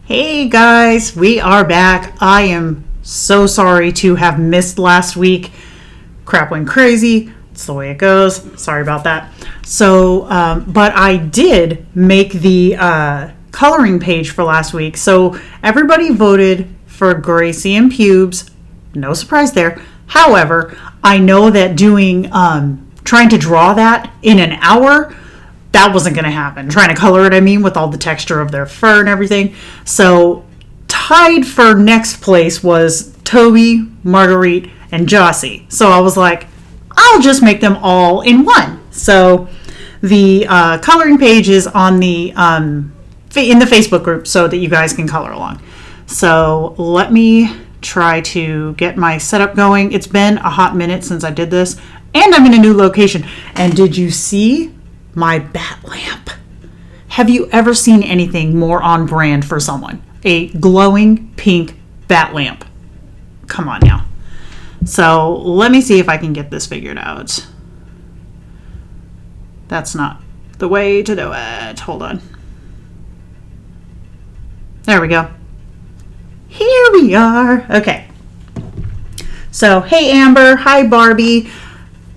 Hey guys, we are back. I am so sorry to have missed last week. Crap went crazy. It's the way it goes. Sorry about that. So, but I did make the coloring page for last week. So everybody voted for Gracie and Pubes. No surprise there. However, I know that doing trying to draw that in an hour, that wasn't going to happen. Trying to color it, I mean, with all the texture of their fur and everything. So tied for next place was Toby, Marguerite, and Jossie. So I was like, I'll just make them all in one. So the coloring page is on the in the Facebook group so that you guys can color along. So let me try to get my setup going. It's been a hot minute since I did this, and I'm in a new location. And did you see my bat lamp? Have you ever seen anything more on brand for someone? A glowing pink bat lamp. Come on now. So let me see if I can get this figured out. That's not the way to do it. Hold on. There we go. Here we are. Okay. So, hey Amber. Hi Barbie.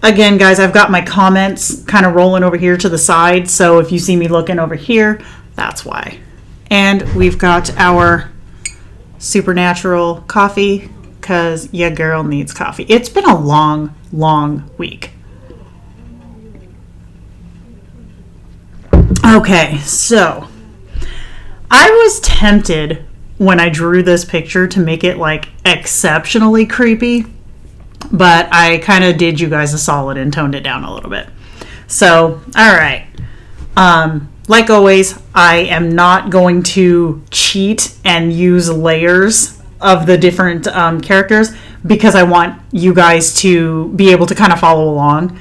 Again, guys, I've got my comments kind of rolling over here to the side. So if you see me looking over here, that's why. And we've got our supernatural coffee because your girl needs coffee. It's been a long, long week. Okay, so I was tempted when I drew this picture to make it like exceptionally creepy, but I kind of did you guys a solid and toned it down a little bit. So, all right. Like always, I am not going to cheat and use layers of the different characters because I want you guys to be able to kind of follow along.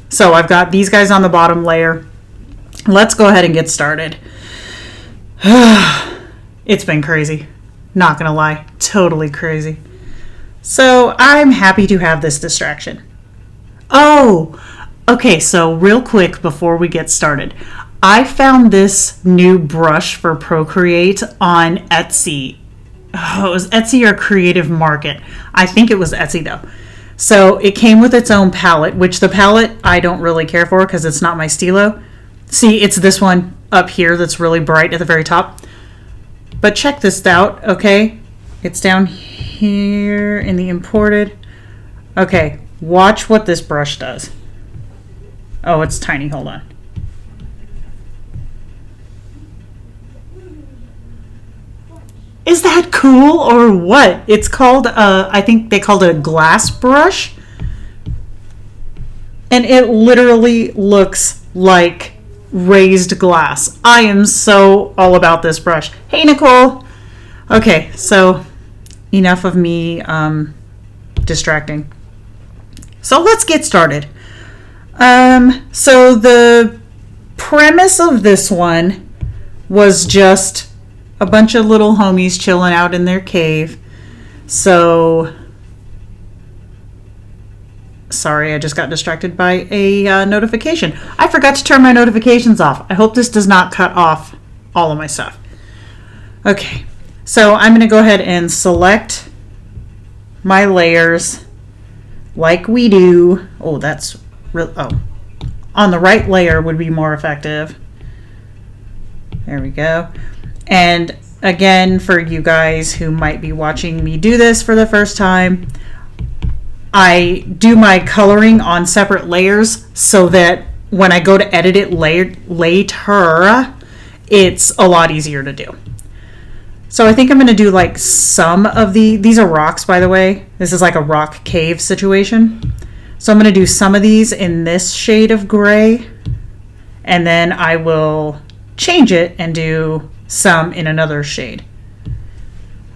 So I've got these guys on the bottom layer. Let's go ahead and get started. It's been crazy. Not gonna lie. Totally crazy. So I'm happy to have this distraction. Oh, okay. So real quick before we get started, I found this new brush for Procreate on Etsy. Oh, it was Etsy or Creative Market. I think it was Etsy though. So it came with its own palette, which the palette I don't really care for because it's not my stilo. See, it's this one up here that's really bright at the very top. But check this out, okay? It's down here in the imported. Okay, watch what this brush does. Oh, it's tiny. Hold on. Is that cool or what? It's called, I think they called it a glass brush. And it literally looks like raised glass. I am so all about this brush. Hey, Nicole. Okay, so enough of me distracting. So let's get started. So the premise of this one was just a bunch of little homies chilling out in their cave. So, sorry, I just got distracted by a notification. I forgot to turn my notifications off. I hope this does not cut off all of my stuff. Okay, so I'm going to go ahead and select my layers like we do. Oh, that's real. Oh, on the right layer would be more effective. There we go. And again, for you guys who might be watching me do this for the first time, I do my coloring on separate layers so that when I go to edit it later, it's a lot easier to do. So I think I'm going to do like some of these are rocks, by the way. This is like a rock cave situation. So I'm going to do some of these in this shade of gray, and then I will change it and do some in another shade.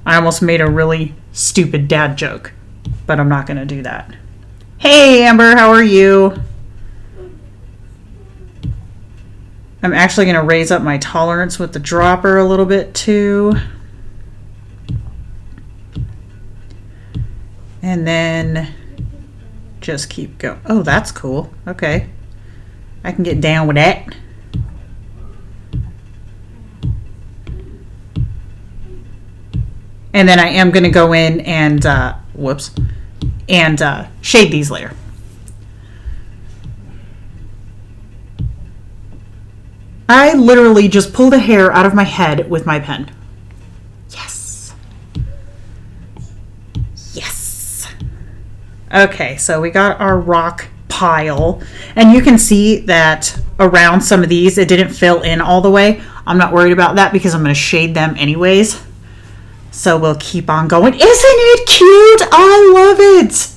I almost made a really stupid dad joke, but I'm not going to do that. Hey, Amber, how are you? I'm actually going to raise up my tolerance with the dropper a little bit too. And then just keep going. Oh, that's cool. Okay. I can get down with that. And then I am going to go in and, shade these later. I literally just pulled a hair out of my head with my pen. Yes. Yes. Okay, so we got our rock pile. And you can see that around some of these, it didn't fill in all the way. I'm not worried about that because I'm going to shade them anyways. So we'll keep on going. Isn't it cute? I love it.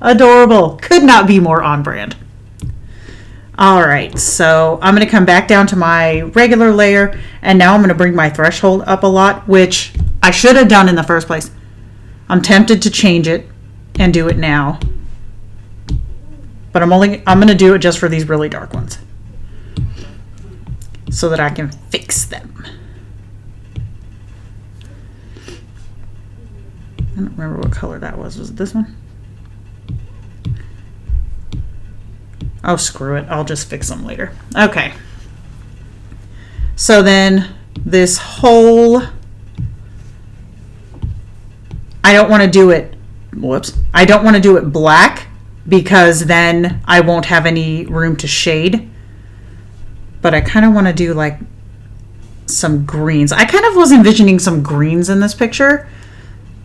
Adorable. Could not be more on brand. All right, so I'm going to come back down to my regular layer, and now I'm going to bring my threshold up a lot, which I should have done in the first place. I'm tempted to change it and do it now, but I'm going to do it just for these really dark ones so that I can fix them. I don't remember what color that was. Was it this one? Oh, screw it. I'll just fix them later. Okay. So then this whole... I don't want to do it... Whoops. I don't want to do it black because then I won't have any room to shade. But I kind of want to do like some greens. I kind of was envisioning some greens in this picture.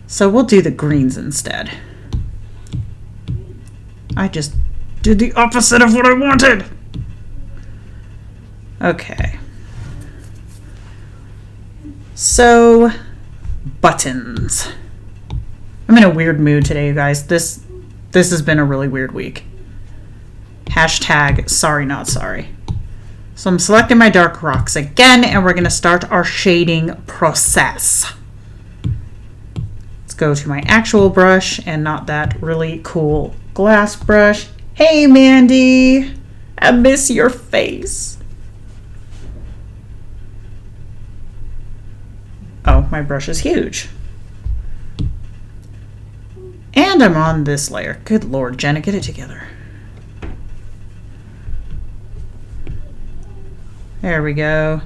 So we'll do the greens instead. I just did the opposite of what I wanted. Okay. So, buttons. I'm in a weird mood today, you guys. This has been a really weird week. Hashtag sorry not sorry. So I'm selecting my dark rocks again, and we're going to start our shading process. Let's go to my actual brush and not that really cool glass brush. Hey, Mandy. I miss your face. Oh, my brush is huge. And I'm on this layer. Good Lord, Jenna, get it together. There we go.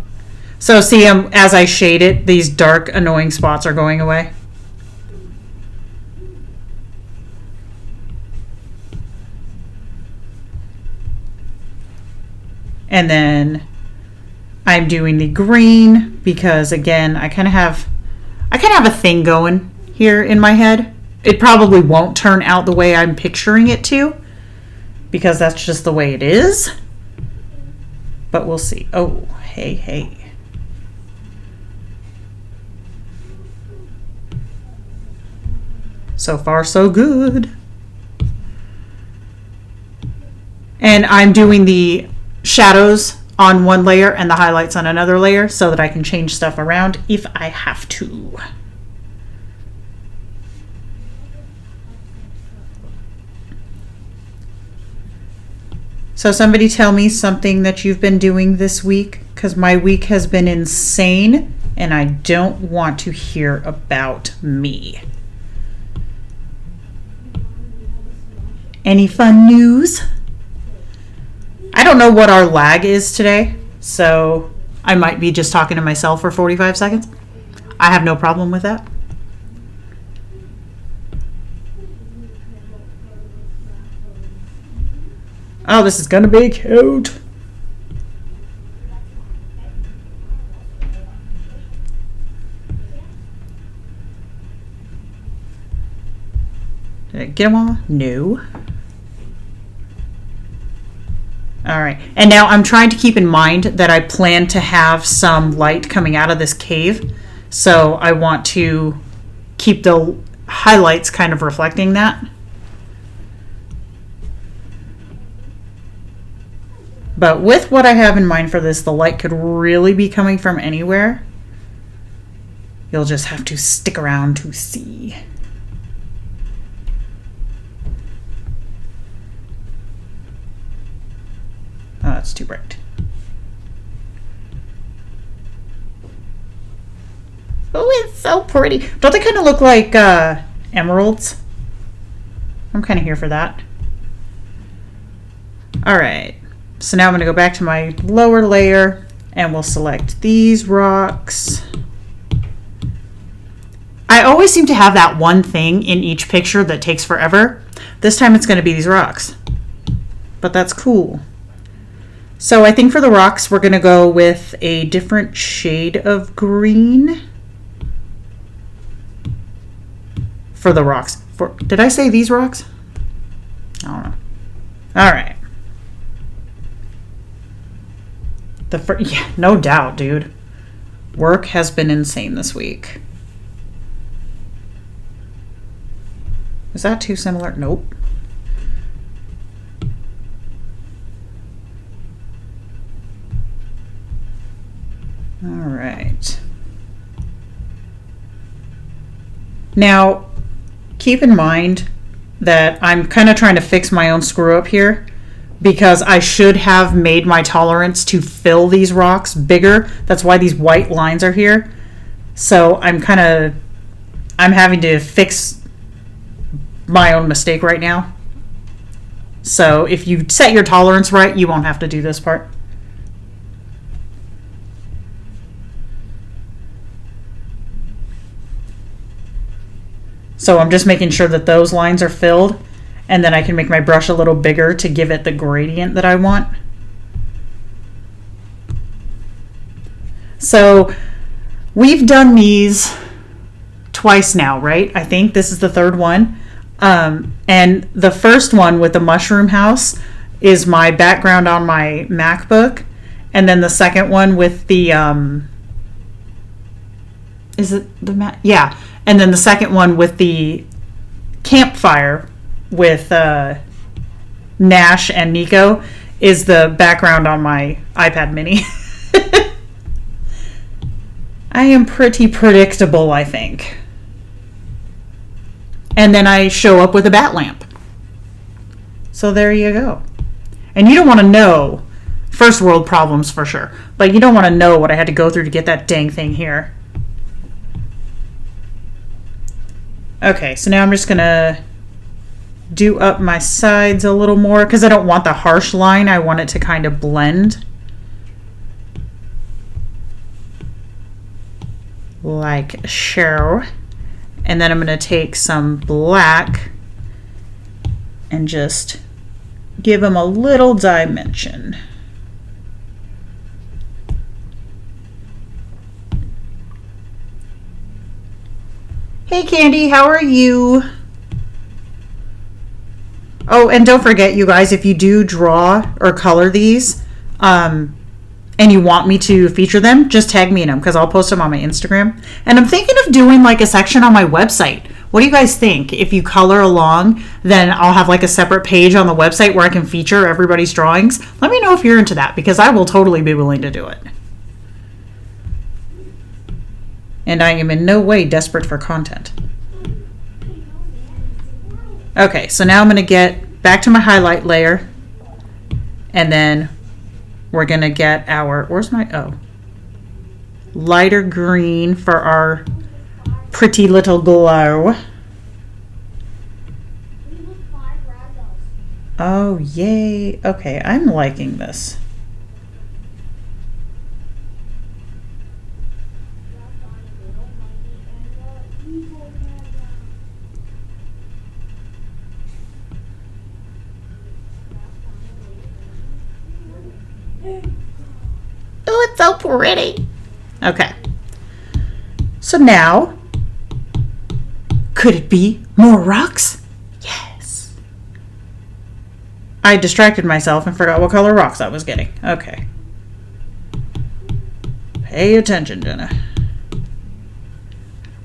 So see, as I shade it, these dark, annoying spots are going away. And then I'm doing the green because, again, I kind of have a thing going here in my head. It probably won't turn out the way I'm picturing it to because that's just the way it is. But we'll see. Oh, hey, hey. So far, so good. And I'm doing the shadows on one layer and the highlights on another layer so that I can change stuff around if I have to. So somebody tell me something that you've been doing this week, because my week has been insane and I don't want to hear about me. Any fun news? I don't know what our lag is today, so I might be just talking to myself for 45 seconds. I have no problem with that. Oh, this is gonna be cute. Did I get them all? No. All right, and now I'm trying to keep in mind that I plan to have some light coming out of this cave, so I want to keep the highlights kind of reflecting that. But with what I have in mind for this, the light could really be coming from anywhere. You'll just have to stick around to see. Oh, that's too bright. Oh, it's so pretty. Don't they kind of look like emeralds? I'm kind of here for that. All right. So now I'm going to go back to my lower layer and we'll select these rocks. I always seem to have that one thing in each picture that takes forever. This time it's going to be these rocks. But that's cool. So I think for the rocks, we're going to go with a different shade of green. For the rocks. Did I say these rocks? I don't know. All right. Yeah, no doubt, dude. Work has been insane this week. Is that too similar? Nope. All right. Now, keep in mind that I'm kind of trying to fix my own screw up here because I should have made my tolerance to fill these rocks bigger. That's why these white lines are here. So I'm having to fix my own mistake right now. So if you set your tolerance right, you won't have to do this part. So I'm just making sure that those lines are filled, and then I can make my brush a little bigger to give it the gradient that I want. So we've done these twice now, right? I think this is the third one. And the first one with the mushroom house is my background on my MacBook. And then the second one with the, is it the yeah. And then the second one with the campfire with Nash and Nico is the background on my iPad mini. I am pretty predictable, I think. And then I show up with a bat lamp. So there you go. And you don't want to know, first world problems for sure, but you don't want to know what I had to go through to get that dang thing here. Okay, so now I'm just going to do up my sides a little more because I don't want the harsh line. I want it to kind of blend. Like so. And then I'm going to take some black and just give them a little dimension. Hey Candy, how are you? Oh, and don't forget, you guys, if you do draw or color these, and you want me to feature them, just tag me in them because I'll post them on my Instagram. And I'm thinking of doing like a section on my website. What do you guys think? If you color along, then I'll have like a separate page on the website where I can feature everybody's drawings. Let me know if you're into that because I will totally be willing to do it. And I am in no way desperate for content. Okay, so now I'm going to get back to my highlight layer. And then we're going to get our, where's my, oh, lighter green for our pretty little glow. Oh, yay. Okay, I'm liking this. Oh, it's so pretty. Okay. So now, could it be more rocks? Yes. I distracted myself and forgot what color rocks I was getting. Okay. Pay attention, Jenna.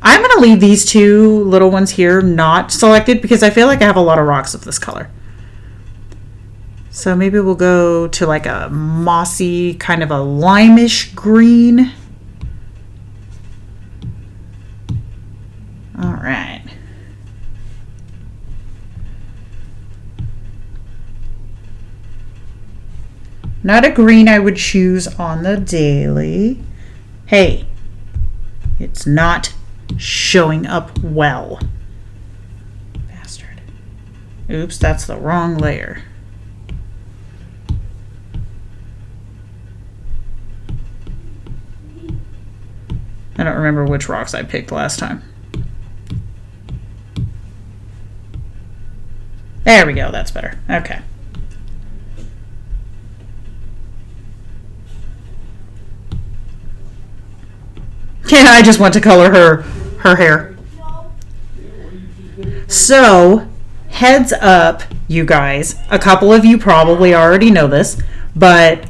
I'm going to leave these two little ones here not selected because I feel like I have a lot of rocks of this color. So maybe we'll go to like a mossy, kind of a limeish green. All right. Not a green I would choose on the daily. Hey, it's not showing up well. Bastard. Oops, that's the wrong layer. I don't remember which rocks I picked last time. There we go. That's better. Okay. Yeah, I just want to color her hair. So, heads up, you guys. A couple of you probably already know this, but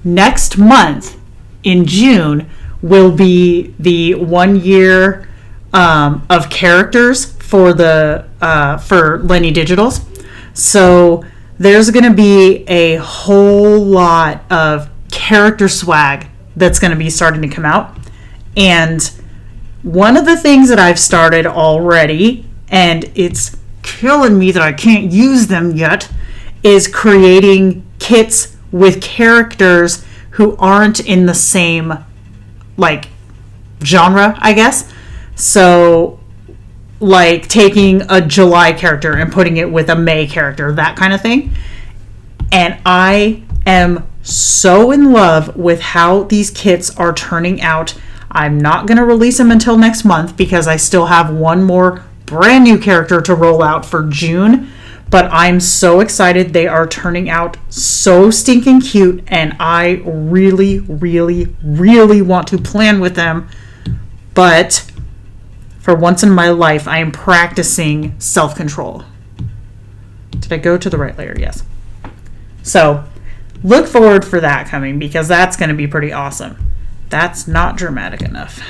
next month in June will be the 1 year of characters for the for Lenny Digitals. So there's going to be a whole lot of character swag that's going to be starting to come out. And one of the things that I've started already, and it's killing me that I can't use them yet, is creating kits with characters who aren't in the same like genre, I guess. So like taking a July character and putting it with a May character, that kind of thing. And I am so in love with how these kits are turning out. I'm not going to release them until next month because I still have one more brand new character to roll out for June. But I'm so excited. They are turning out so stinking cute, and I really, really, really want to plan with them. But for once in my life, I am practicing self-control. Did I go to the right layer? Yes. So look forward for that coming because that's going to be pretty awesome. That's not dramatic enough.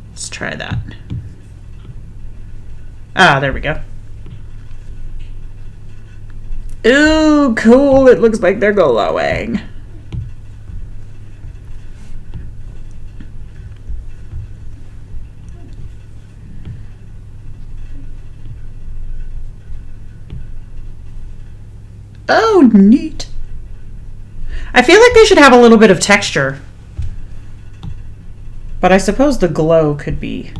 Let's try that. Ah, there we go. Ooh, cool. It looks like they're glowing. Oh, neat. I feel like they should have a little bit of texture. But I suppose the glow could be...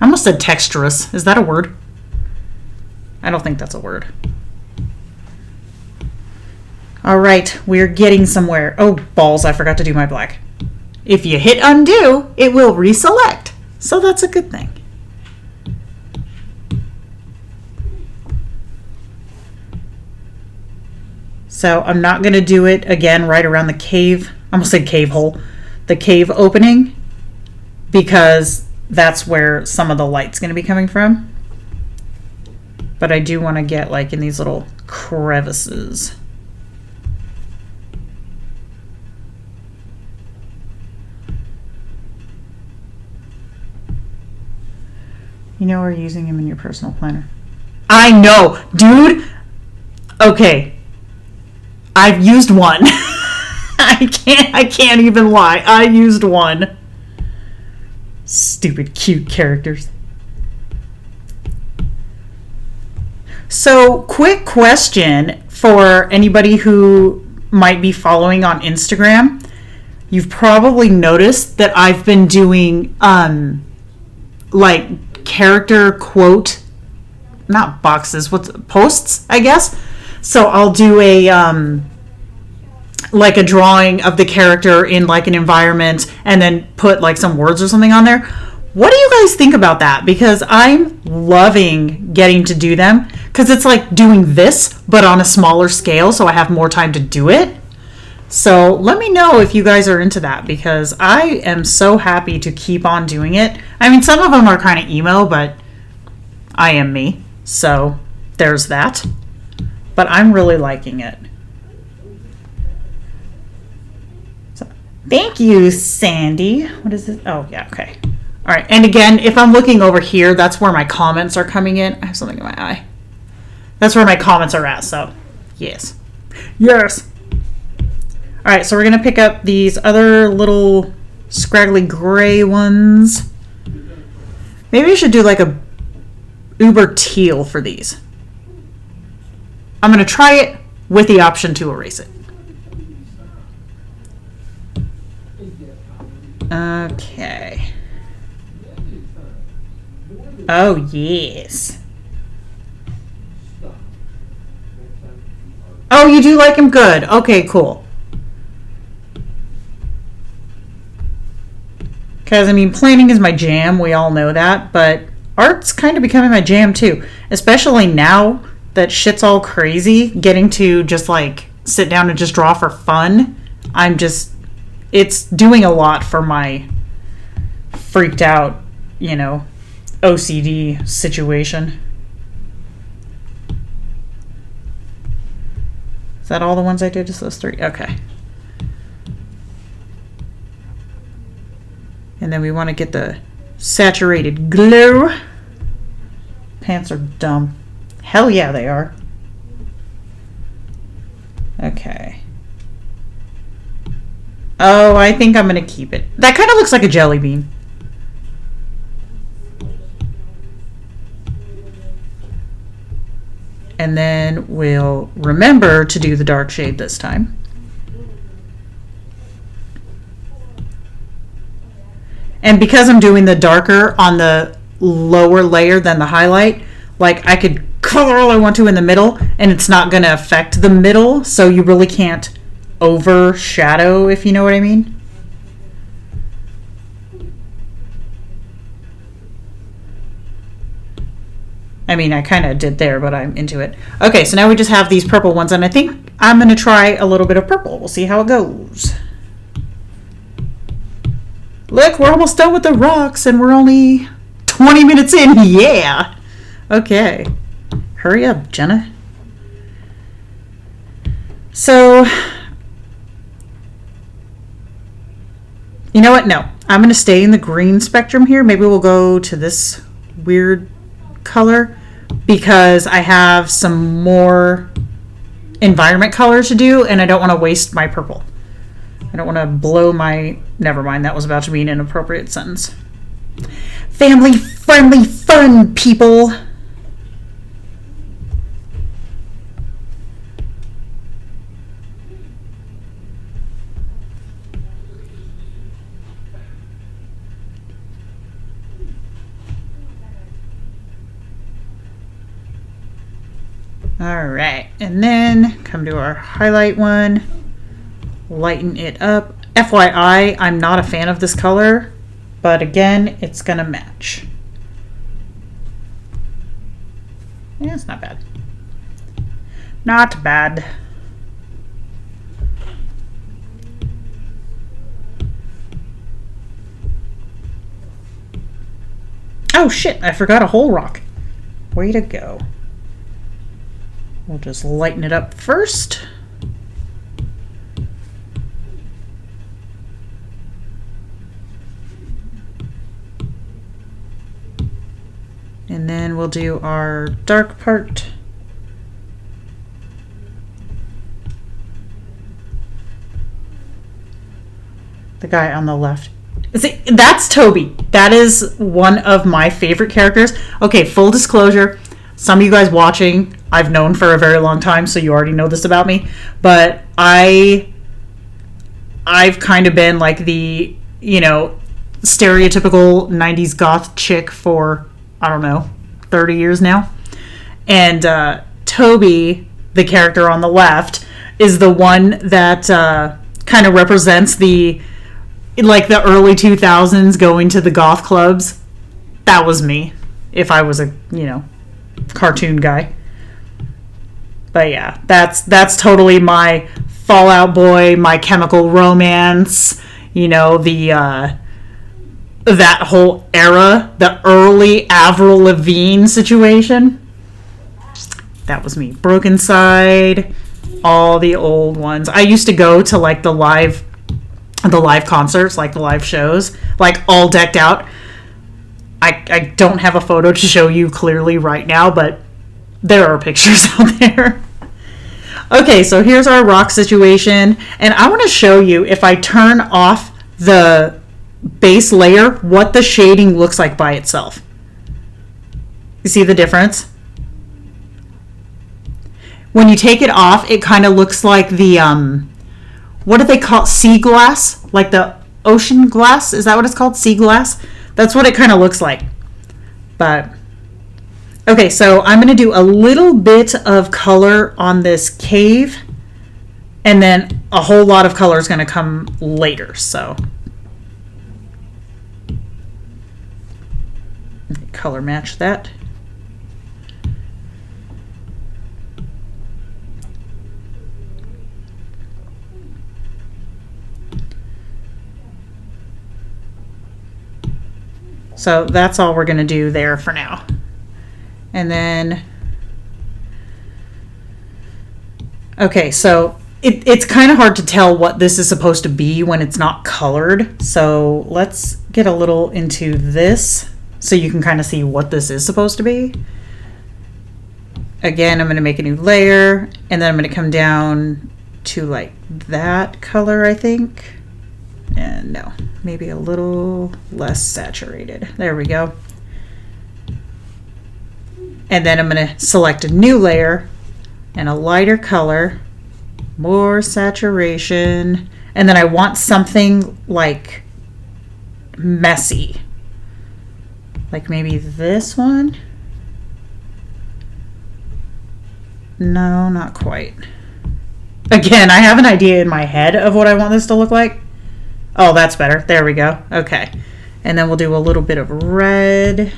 I almost said texturous. Is that a word? I don't think that's a word. All right, we're getting somewhere. Oh, balls, I forgot to do my black. If you hit undo, it will reselect. So that's a good thing. So I'm not going to do it again right around the cave. I almost said cave hole. The cave opening. Because that's where some of the light's going to be coming from. But I do want to get like in these little crevices. You know we're using him in your personal planner. I know, dude. Okay. I've used one. I can't even lie. I used one. Stupid cute characters. So, quick question for anybody who might be following on Instagram. You've probably noticed that I've been doing like character quote, not boxes, posts, I guess. So I'll do a like a drawing of the character in like an environment and then put like some words or something on there. What do you guys think about that? Because I'm loving getting to do them because it's like doing this but on a smaller scale, so I have more time to do it. So let me know if you guys are into that because I am so happy to keep on doing it. I mean, some of them are kind of emo, but I am me. So there's that. But I'm really liking it. So, thank you, Sandy. What is this? Oh, yeah, okay. All right, and again, if I'm looking over here, that's where my comments are coming in. I have something in my eye. That's where my comments are at, so yes. Yes. All right, so we're going to pick up these other little scraggly gray ones. Maybe I should do like a uber teal for these. I'm going to try it with the option to erase it. Okay. Oh, yes. Oh, you do like him? Good. Okay, cool. Because, I mean, planning is my jam. We all know that. But art's kind of becoming my jam too, especially now that shit's all crazy. Getting to just like sit down and just draw for fun, it's doing a lot for my freaked out, OCD situation. Is that all the ones I did? Just those 3? Okay. And then we want to get the saturated glow. Pants are dumb. Hell yeah, they are. Okay. Oh, I think I'm going to keep it. That kind of looks like a jelly bean. And then we'll remember to do the dark shade this time. And because I'm doing the darker on the lower layer than the highlight, like I could color all I want to in the middle and it's not going to affect the middle, so you really can't overshadow, if you know what I mean. I mean, I kind of did there, but I'm into it. Okay, so now we just have these purple ones, and I think I'm going to try a little bit of purple. We'll see how it goes. Look, we're almost done with the rocks, and we're only 20 minutes in. Yeah! Okay. Hurry up, Jenna. So, you know what? No. I'm going to stay in the green spectrum here. Maybe we'll go to this weird color because I have some more environment colors to do, and I don't want to waste my purple. I don't want to blow my... Never mind, that was about to be an inappropriate sentence. Family friendly fun, people! Alright, and then come to our highlight one. Lighten it up. FYI, I'm not a fan of this color, but again, it's gonna match. Yeah, it's not bad. Not bad. Oh shit, I forgot a whole rock. Way to go. We'll just lighten it up first. And then we'll do our dark part. The guy on the left. See, that's Toby. That is one of my favorite characters. Okay, full disclosure. Some of you guys watching, I've known for a very long time, so you already know this about me. But I've kind of been like the, stereotypical 90s goth chick for, I don't know, 30 years now. And Toby, the character on the left, is the one that kind of represents the early 2000s going to the goth clubs. That was me if I was a, cartoon guy. But yeah, that's totally my Fall Out Boy, My Chemical Romance, that whole era, the early Avril Lavigne situation. That was me. Broken Side, all the old ones. I used to go to like the live concerts, like the live shows, like all decked out. I don't have a photo to show you clearly right now, but there are pictures out there. Okay, so here's our rock situation, and I want to show you, if I turn off the base layer, what the shading looks like by itself. You see the difference? When you take it off, it kind of looks like the, what do they call it? Sea glass? Like the ocean glass? Is that what it's called? Sea glass? That's what it kind of looks like. But, okay, so I'm going to do a little bit of color on this cave, and then a whole lot of color is going to come later, so... Color match that. So that's all we're going to do there for now. And then, okay, so it's kind of hard to tell what this is supposed to be when it's not colored. So let's get a little into this so you can kind of see what this is supposed to be. Again, I'm going to make a new layer, and then I'm going to come down to like that color, I think. And no, maybe a little less saturated. There we go. And then I'm going to select a new layer and a lighter color, more saturation. And then I want something like messy. Like maybe this one. No, not quite. Again, I have an idea in my head of what I want this to look like. Oh, that's better. There we go. Okay. And then we'll do a little bit of red.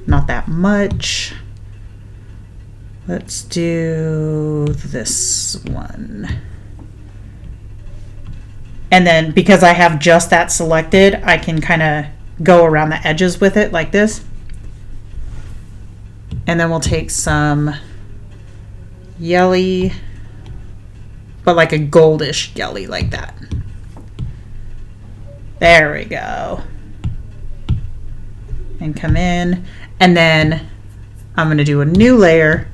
Not that much. Let's do this one. And then because I have just that selected, I can kind of go around the edges with it like this. And then we'll take some yelly, but like a goldish yelly like that. There we go. And come in, and then I'm going to do a new layer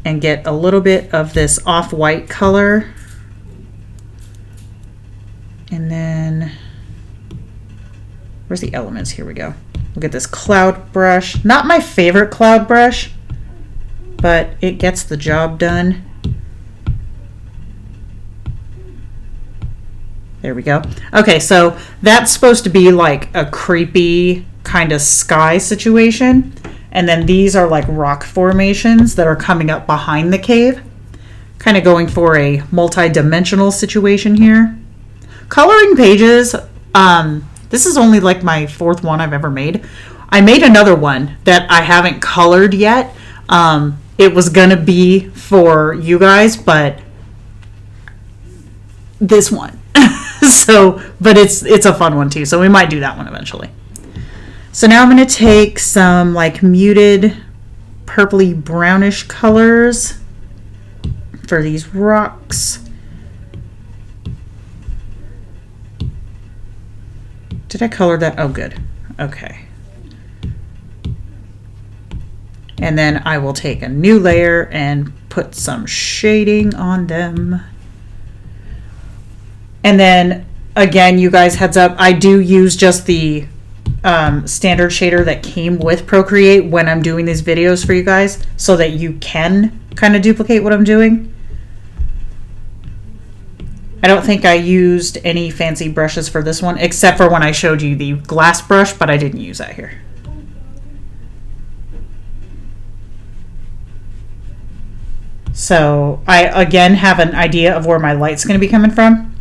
and get a little bit of this off-white color. And then, where's the elements? Here we go. We'll get this cloud brush. Not my favorite cloud brush, but it gets the job done. There we go. Okay, so that's supposed to be like a creepy kind of sky situation. And then these are like rock formations that are coming up behind the cave. Kind of going for a multi-dimensional situation here. Coloring pages, this is only like my 4th one I've ever made. I made another one that I haven't colored yet. It was gonna be for you guys, but this one. So, but it's a fun one too, so we might do that one eventually. So now I'm going to take some like muted purpley brownish colors for these rocks. Did I color that? Oh, good. Okay. And then I will take a new layer and put some shading on them. And then, again, you guys, heads up, I do use just the standard shader that came with Procreate when I'm doing these videos for you guys, so that you can kind of duplicate what I'm doing. I don't think I used any fancy brushes for this one, except for when I showed you the glass brush, but I didn't use that here. So I, again, have an idea of where my light's going to be coming from.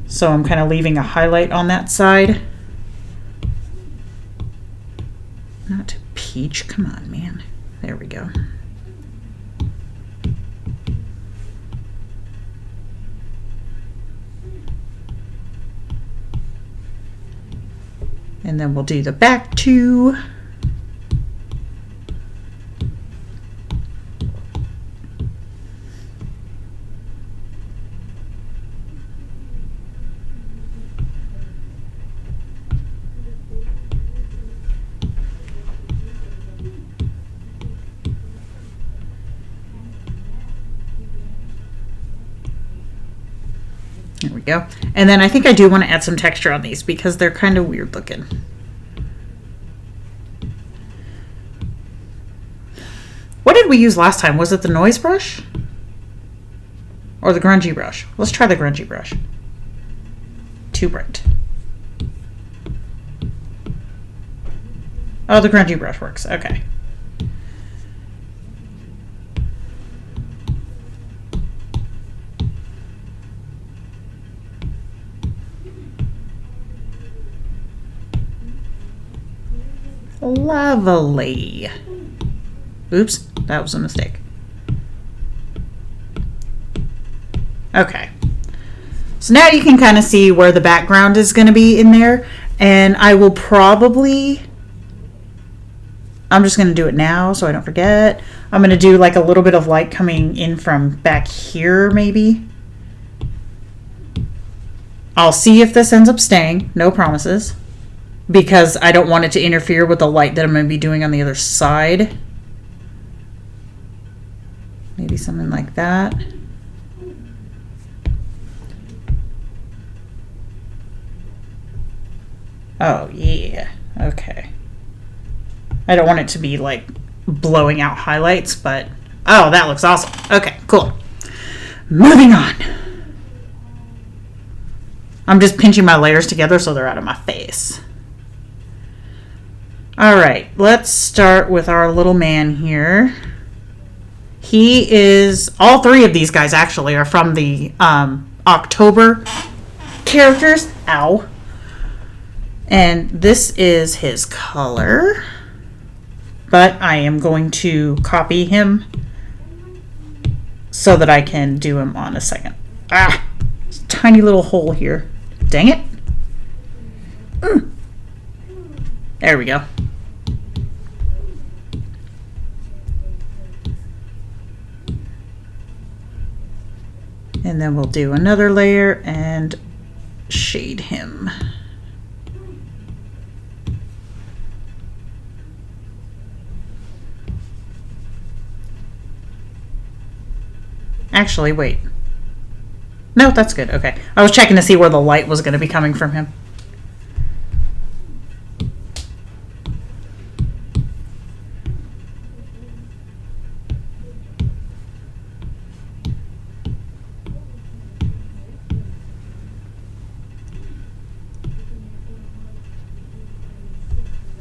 So I'm kind of leaving a highlight on that side. Not peach, come on, man. There we go. And then we'll do the back two. There we go. And then I think I do want to add some texture on these because they're kind of weird looking. What did we use last time? Was it the noise brush? Or the grungy brush? Let's try the grungy brush. Too bright. Oh, the grungy brush works. Okay. Lovely. Oops, that was a mistake. Okay. So now you can kind of see where the background is going to be in there. And I will probably, I'm just going to do it now so I don't forget. I'm going to do like a little bit of light coming in from back here maybe. I'll see if this ends up staying. No promises. Because I don't want it to interfere with the light that I'm going to be doing on the other side. Maybe something like that. Oh, yeah. Okay. I don't want it to be like blowing out highlights, but oh, that looks awesome. Okay, cool. Moving on. I'm just pinching my layers together so they're out of my face. All right, let's start with our little man here. He is, all three of these guys actually are from the October characters. Ow. And this is his color. But I am going to copy him so that I can do him on a second. Ah, tiny little hole here. Dang it. There we go. And then we'll do another layer and shade him. Actually, wait. No, that's good. Okay. I was checking to see where the light was going to be coming from him.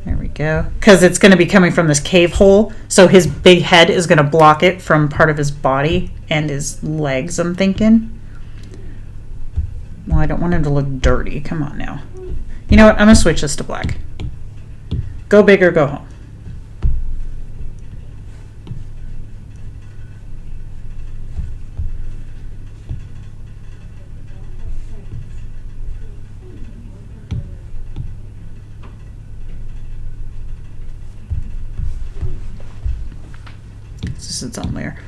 There we go. Because it's going to be coming from this cave hole, so his big head is going to block it from part of his body and his legs, I'm thinking. Well, I don't want him to look dirty. Come on now. You know what? I'm going to switch this to black. Go big or go home. This is its own layer.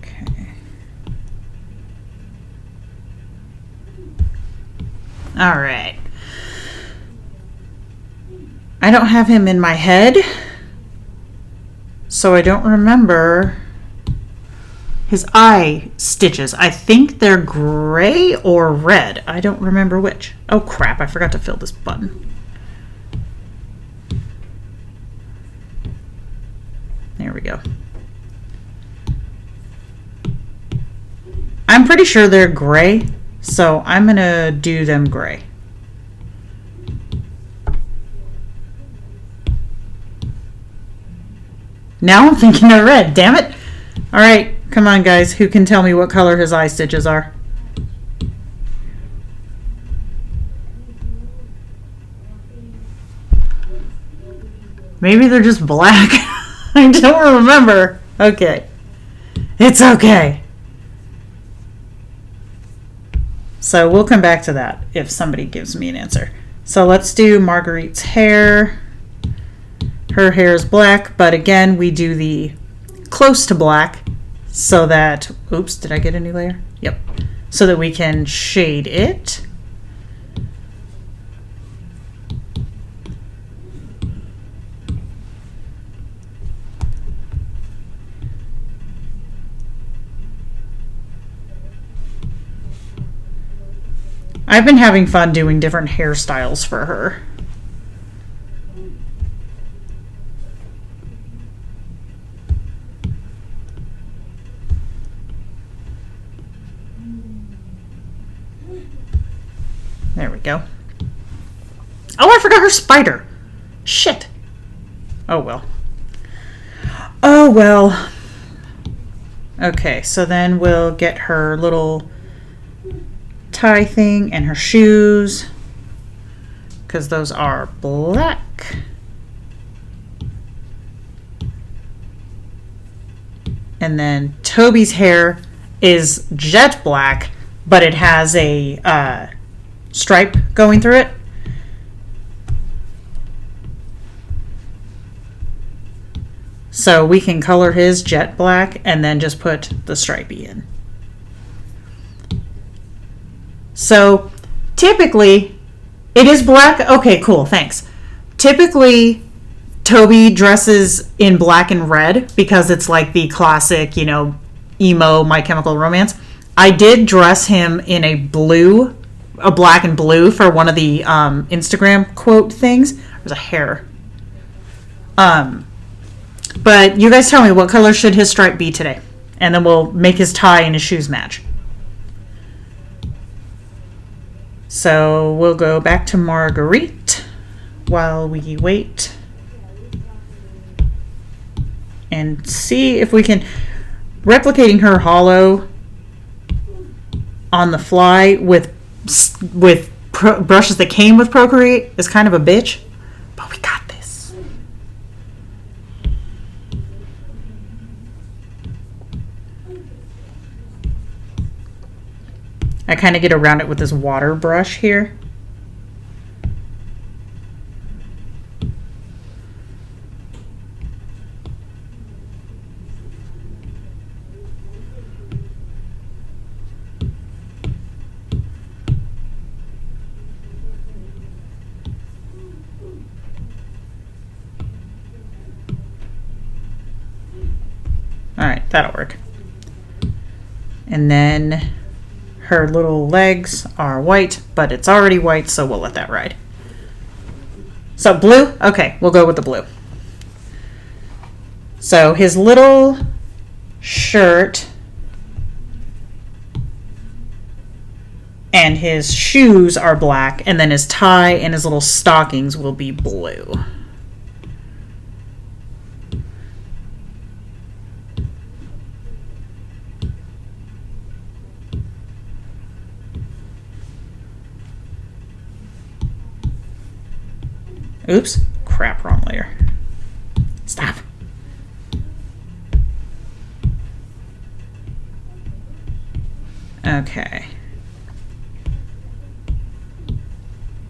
Okay. All right. I don't have him in my head, so I don't remember his eye stitches. I think they're gray or red. I don't remember which. Oh crap, I forgot to fill this button. There we go. I'm pretty sure they're gray, so I'm going to do them gray. Now I'm thinking they're red, damn it. All right, come on guys, who can tell me what color his eye stitches are? Maybe they're just black. I don't remember. Okay. It's okay. So we'll come back to that if somebody gives me an answer. So let's do Marguerite's hair. Her hair is black, but again, we do the close to black so that, oops, did I get a new layer? Yep. So that we can shade it. I've been having fun doing different hairstyles for her. There we go. Oh, I forgot her spider. Shit. Oh, well. Oh, well. Okay, so then we'll get her little tie thing and her shoes, because those are black. And then Toby's hair is jet black, but it has a stripe going through it. So we can color his jet black and then just put the stripey in. So typically it is black. Okay, cool, thanks. Typically Toby dresses in black and red because it's like the classic, you know, emo My Chemical Romance. I did dress him in a black and blue for one of the Instagram quote things. There's a hair. But you guys tell me, what color should his stripe be today? And then we'll make his tie and his shoes match. So we'll go back to Marguerite while we wait and see if we can... Replicating her hollow on the fly with brushes that came with Procreate is kind of a bitch, but we got this. I kind of get around it with this water brush here. All right, that'll work. And then her little legs are white, but it's already white, so we'll let that ride. So blue? Okay, we'll go with the blue. So his little shirt and his shoes are black, and then his tie and his little stockings will be blue. Oops, crap, wrong layer. Stop. Okay.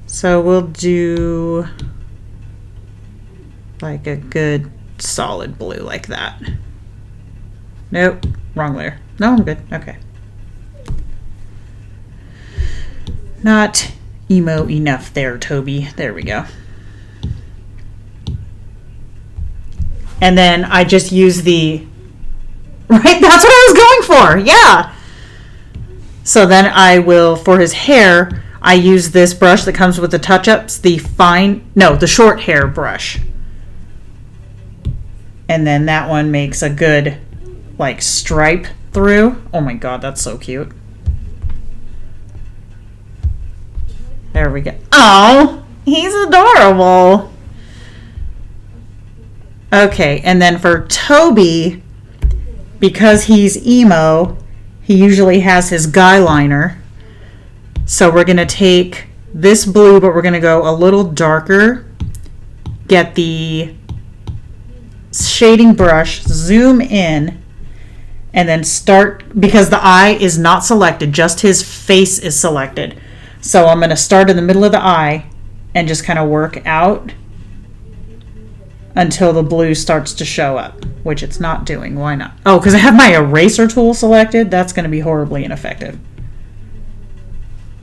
So we'll do like a good solid blue like that. Nope, wrong layer. No, I'm good. Okay. Not emo enough there, Toby. There we go. And then I just use the, right, that's what I was going for, yeah. So then I will, for his hair, I use this brush that comes with the touch-ups, the short hair brush. And then that one makes a good, like, stripe through. Oh my god, that's so cute. There we go. Oh, he's adorable. Okay, and then for Toby, because he's emo, he usually has his guy liner. So we're going to take this blue, but we're going to go a little darker. Get the shading brush, zoom in, and then start, because the eye is not selected, just his face is selected. So I'm going to start in the middle of the eye and just kind of work out until the blue starts to show up, which it's not doing. Why not? Oh, because I have my eraser tool selected. That's going to be horribly ineffective.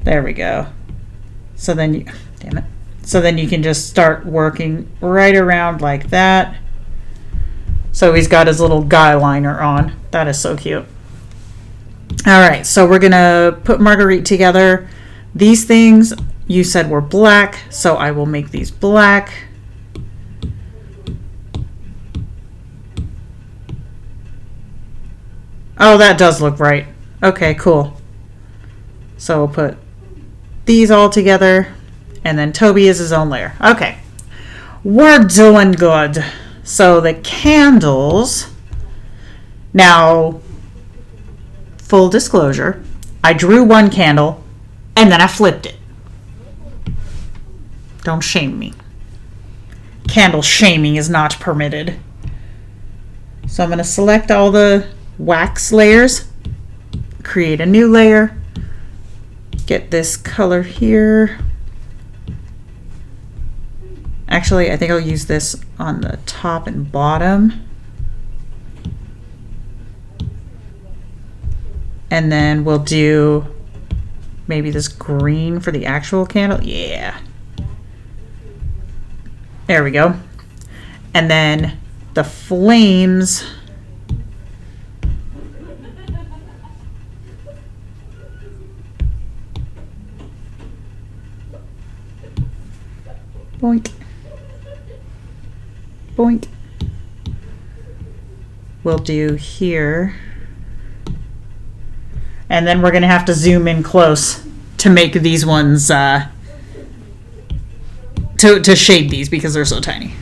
There we go. So then damn it. So then you can just start working right around like that. So he's got his little guy liner on. That is so cute. All right, so we're going to put Marguerite together. These things you said were black, so I will make these black. Oh, that does look right. Okay, cool. So we'll put these all together, and then Toby is his own layer. Okay, we're doing good. So the candles, now, full disclosure, I drew one candle, and then I flipped it. Don't shame me. Candle shaming is not permitted. So I'm going to select all the wax layers. Create a new layer. Get this color here. Actually, I think I'll use this on the top and bottom. And then we'll do maybe this green for the actual candle. Yeah. There we go. And then the flames. Boink. Boink. We'll do here. And then we're going to have to zoom in close to make these ones, to shade these because they're so tiny.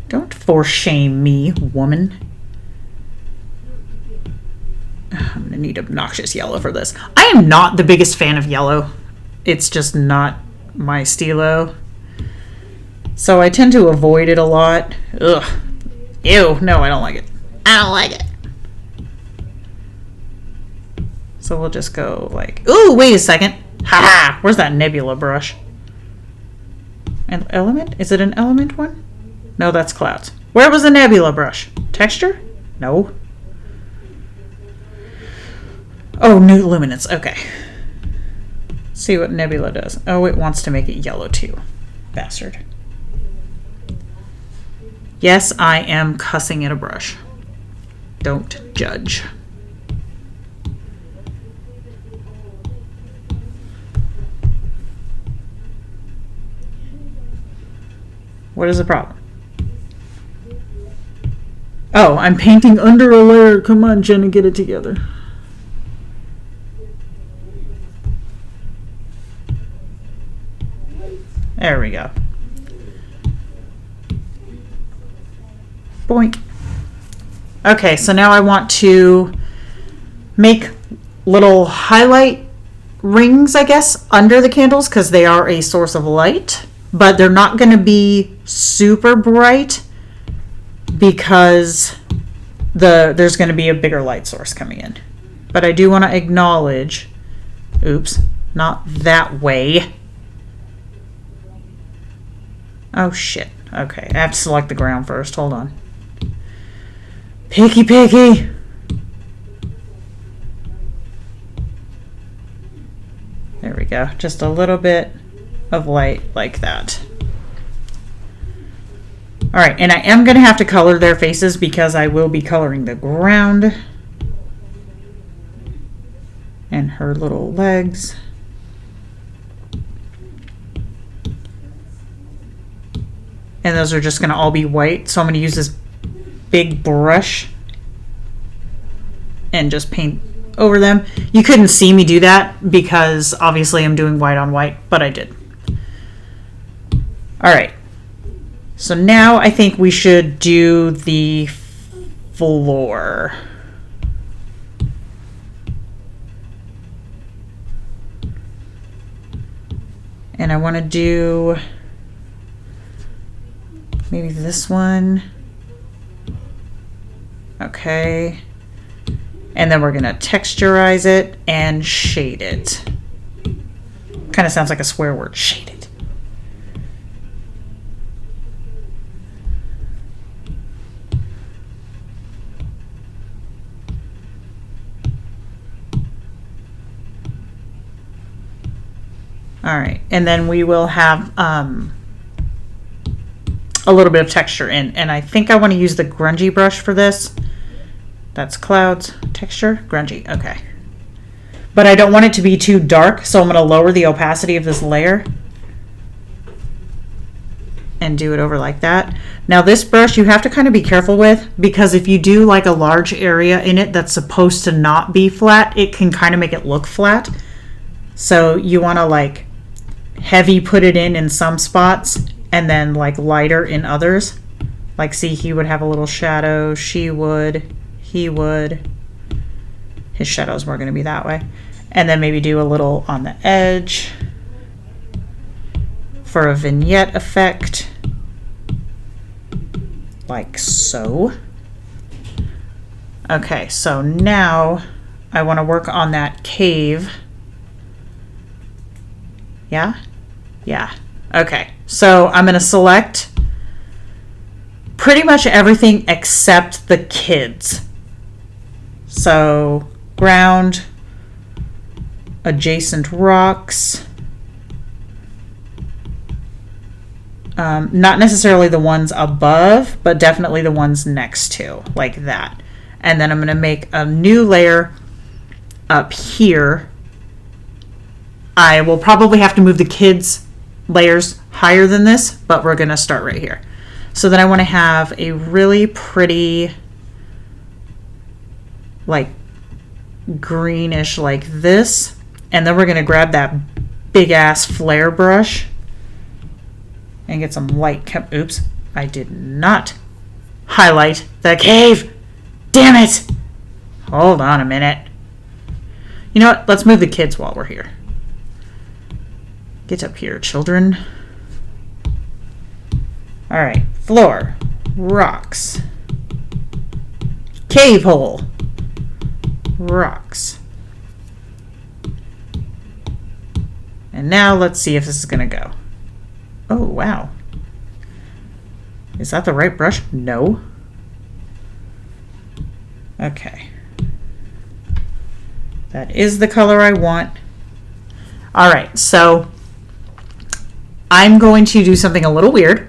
Don't force shame me, woman. I'm going to need obnoxious yellow for this. I am not the biggest fan of yellow. It's just not my stilo. So I tend to avoid it a lot. Ugh. Ew. No, I don't like it. I don't like it. So we'll just go like... Ooh, wait a second. Ha-ha! Where's that nebula brush? An element? Is it an element one? No, that's clouds. Where was the nebula brush? Texture? No. Oh, new luminance. Okay. See what nebula does. Oh, it wants to make it yellow too. Bastard. Yes, I am cussing at a brush. Don't judge. What is the problem? Oh, I'm painting under a layer. Come on, Jenna, get it together. There we go. Boink. Okay, so now I want to make little highlight rings, I guess, under the candles because they are a source of light, but they're not going to be super bright because there's going to be a bigger light source coming in. But I do want to acknowledge, oops, not that way. Oh shit. Okay, I have to select the ground first. Hold on. Picky, picky. There we go. Just a little bit of light like that. All right, and I am going to have to color their faces because I will be coloring the ground and her little legs. And those are just going to all be white. So I'm going to use this big brush and just paint over them. You couldn't see me do that because obviously I'm doing white on white, but I did. All right. So now I think we should do the floor. And I want to do maybe this one. Okay. And then we're going to texturize it and shade it. Kind of sounds like a swear word, shade it. All right, and then we will have a little bit of texture in, and I think I want to use the grungy brush for this. That's clouds, texture, grungy, okay. But I don't want it to be too dark, so I'm going to lower the opacity of this layer and do it over like that. Now this brush you have to kind of be careful with, because if you do like a large area in it that's supposed to not be flat, it can kind of make it look flat. So you want to like heavy put it in some spots and then like lighter in others. Like see, he would have a little shadow, she would, he would. His shadow's more going to be that way. And then maybe do a little on the edge. for a vignette effect, like so. Okay, so now I want to work on that cave. Yeah? Yeah. Okay, so I'm going to select pretty much everything except the kids. So ground, adjacent rocks, not necessarily the ones above, but definitely the ones next to, like that. And then I'm going to make a new layer up here. I will probably have to move the kids' layers higher than this, but we're going to start right here. So then I want to have a really pretty, like, greenish like this. And then we're going to grab that big ass flare brush and get some light. Oops, I did not highlight the cave. Damn it. Hold on a minute. You know what? Let's move the kids while we're here. Get up here, children. All right, floor, rocks, cave hole, rocks. And now let's see if this is gonna go. Oh, wow. Is that the right brush? No. Okay. That is the color I want. All right, so I'm going to do something a little weird.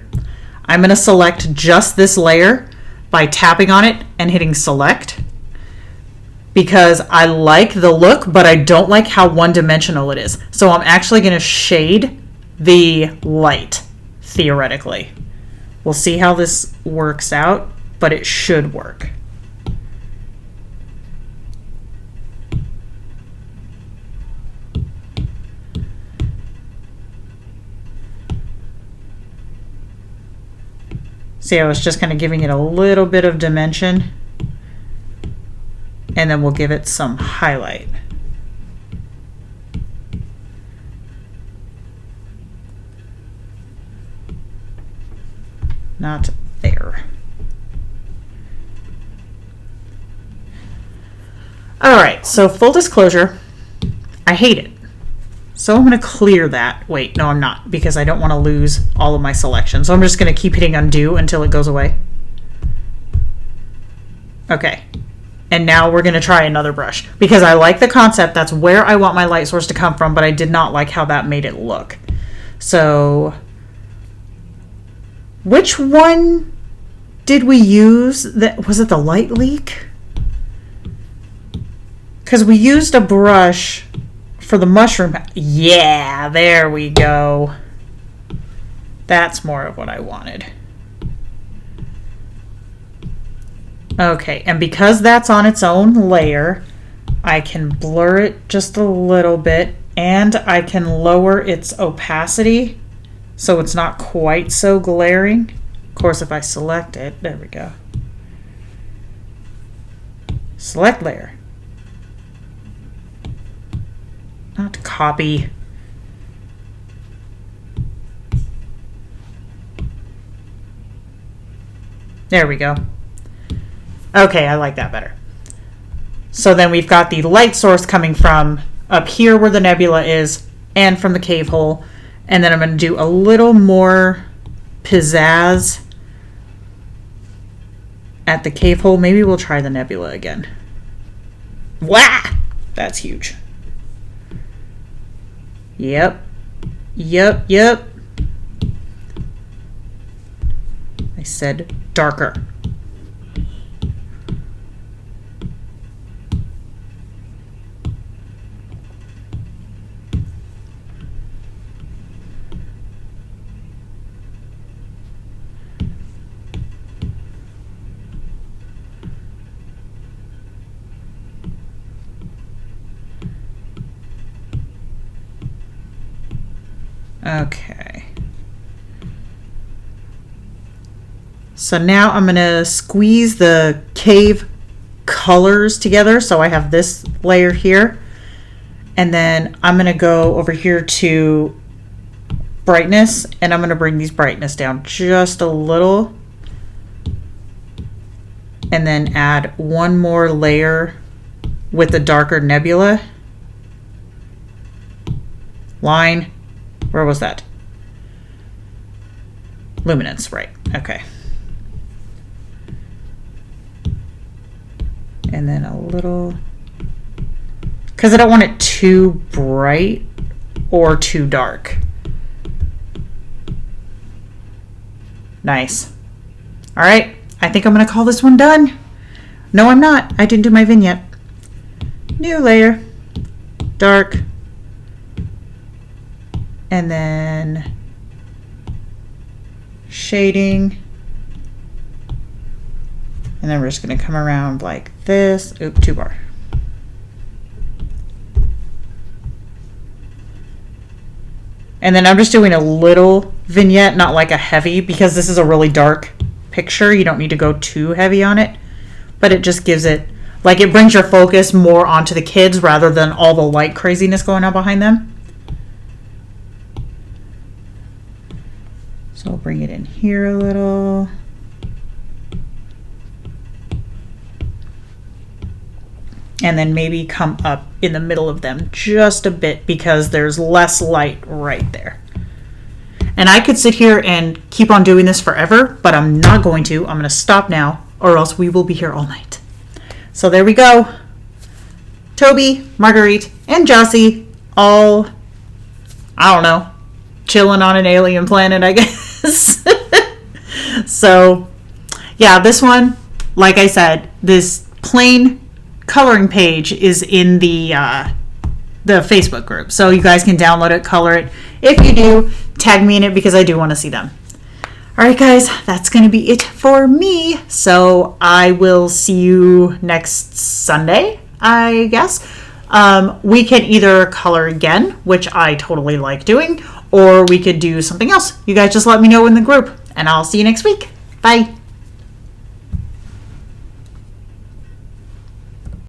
I'm going to select just this layer by tapping on it and hitting select, because I like the look, but I don't like how one-dimensional it is. So I'm actually going to shade the light, theoretically. We'll see how this works out, but it should work. See, I was just kind of giving it a little bit of dimension, and then we'll give it some highlight. Not there. All right, so full disclosure, I hate it. So I'm going to clear that. Wait, no, I'm not, because I don't want to lose all of my selection. So I'm just going to keep hitting undo until it goes away. Okay. And now we're going to try another brush, because I like the concept. That's where I want my light source to come from, but I did not like how that made it look. So which one did we use? That was it the light leak? Because we used a brush for the mushroom. Yeah, there we go. That's more of what I wanted. Okay, and because that's on its own layer, I can blur it just a little bit, and I can lower its opacity so it's not quite so glaring. Of course, if I select it, there we go. Select layer. Not copy. There we go. Okay, I like that better. So then we've got the light source coming from up here where the nebula is and from the cave hole. And then I'm going to do a little more pizzazz at the cave hole. Maybe we'll try the nebula again. Wah! That's huge. Yep. Yep, yep. I said darker. Okay. So now I'm going to squeeze the cave colors together. So I have this layer here. And then I'm going to go over here to brightness, and I'm going to bring these brightness down just a little. And then add one more layer with the darker nebula. Line. Where was that? Luminance, right. Okay. And then a little, because I don't want it too bright or too dark. Nice. All right. I think I'm going to call this one done. No, I'm not. I didn't do my vignette. New layer. Dark. And then shading. And then we're just going to come around like this. Oop, 2 bar. And then I'm just doing a little vignette, not like a heavy, because this is a really dark picture. You don't need to go too heavy on it, but it just gives it, like, it brings your focus more onto the kids rather than all the light craziness going on behind them. So I'll bring it in here a little. And then maybe come up in the middle of them just a bit because there's less light right there. And I could sit here and keep on doing this forever, but I'm not going to. I'm going to stop now, or else we will be here all night. So there we go. Toby, Marguerite, and Jossie all, I don't know, chilling on an alien planet, I guess. So, yeah, this one, like I said, this plain coloring page is in the Facebook group, so you guys can download it, color it. If you do, tag me in it because I do want to see them. All right, guys, that's going to be it for me. So I will see you next Sunday, I guess. We can either color again, which I totally like doing, or we could do something else. You guys just let me know in the group, and I'll see you next week. Bye.